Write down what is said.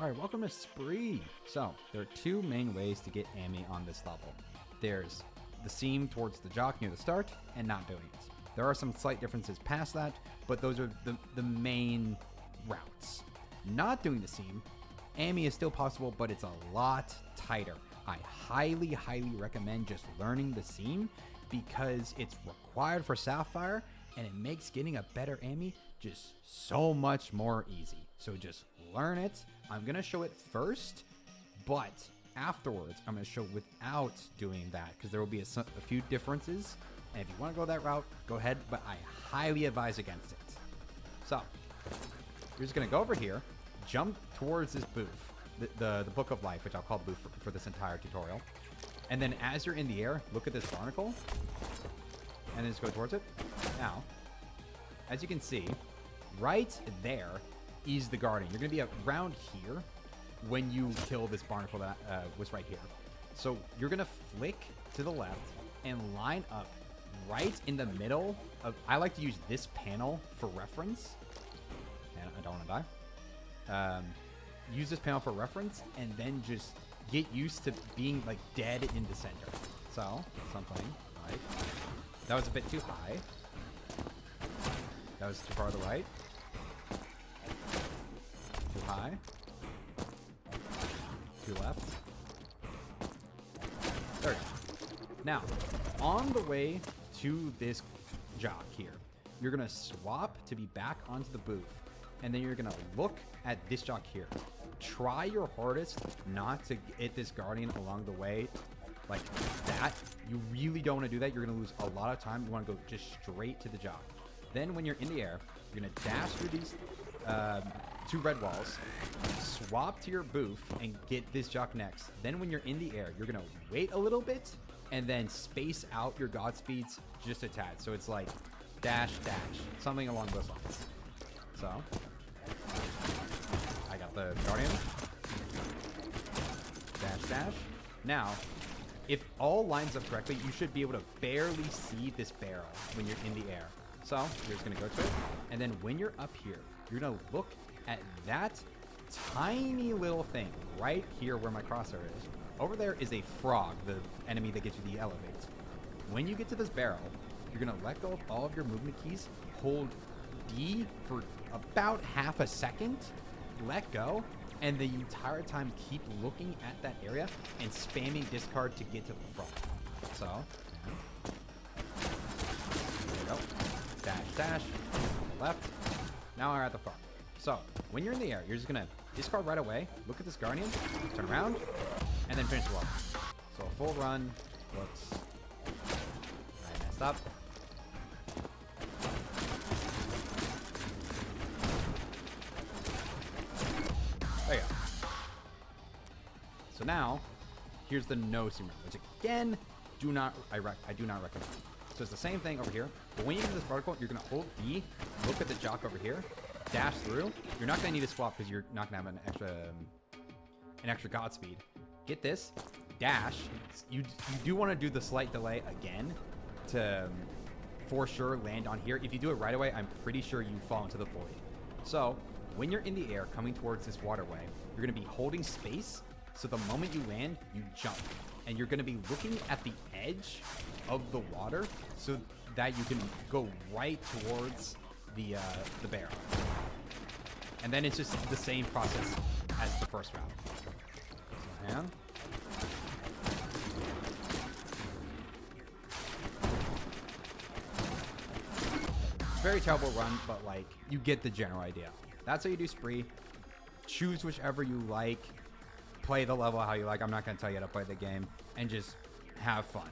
Alright, welcome to Spree! So, there are two main ways to get Amy on this level. There's the seam towards the jock near the start, and not doing it. There are some slight differences past that, but those are the main routes. Not doing the seam, Amy is still possible, but it's a lot tighter. I highly recommend just learning the seam because it's required for Sapphire, and it makes getting a better Amy just so much more easy. So just learn it. I'm going to show it first, but afterwards I'm going to show without doing that because there will be a few differences. And if you want to go that route, go ahead, but I highly advise against it. So you're just going to go over here, jump towards this booth, the Book of Life, which I'll call the booth for this entire tutorial. And then as you're in the air, look at this barnacle, and then just go towards it. Now, as you can see, right there is the Guardian. You're going to be around here when you kill this barnacle that was right here. So you're going to flick to the left and line up right in the middle of... I like to use this panel for reference. And I don't want to die. Use this panel for reference, and then just get used to being like dead in the center. So, something like... That was a bit too high. That was too far to the right. Too high. Too left. There we go. Now, on the way to this jock here, you're going to swap to be back onto the booth. And then you're going to look at this jock here. Try your hardest not to hit this Guardian along the way like that. You really don't want to do that. You're going to lose a lot of time. You want to go just straight to the jock. Then when you're in the air, you're going to dash through these two red walls, swap to your booth, and get this jock next. Then when you're in the air, you're going to wait a little bit and then space out your Godspeeds just a tad. So it's like dash, dash, something along those lines. So I got the Guardian. Dash, dash. Now, if all lines up correctly, you should be able to barely see this barrel when you're in the air. So you're just going to go to it. And then when you're up here, you're going to look at that tiny little thing right here where my crosshair is. Over there is a frog, the enemy that gets you the elevate. When you get to this barrel, you're going to let go of all of your movement keys, hold D for about half a second, let go, and the entire time keep looking at that area and spamming discard to get to the frog. So, there you go. Dash, dash, left. Now we're at the frog. So, when you're in the air, you're just going to discard right away, look at this Guardian, turn around, and then finish the level. So a full run looks... I messed up. There you go. So now, here's the no seam run, which again, I do not recommend. So it's the same thing over here, but when you get to this particle, you're going to hold D, look at the jock over here, dash through. You're not going to need to swap because you're not going to have an extra Godspeed. Get this, dash. You do want to do the slight delay again to for sure land on here. If you do it right away, I'm pretty sure you fall into the void. So when you're in the air coming towards this waterway, you're going to be holding space. So the moment you land, you jump. And you're going to be looking at the edge of the water so that you can go right towards the barrel. And then it's just the same process as the first round. So hand. Very terrible run, but like, you get the general idea. That's how you do Spree. Choose whichever you like. Play the level how you like. I'm not going to tell you how to play the game. And just have fun.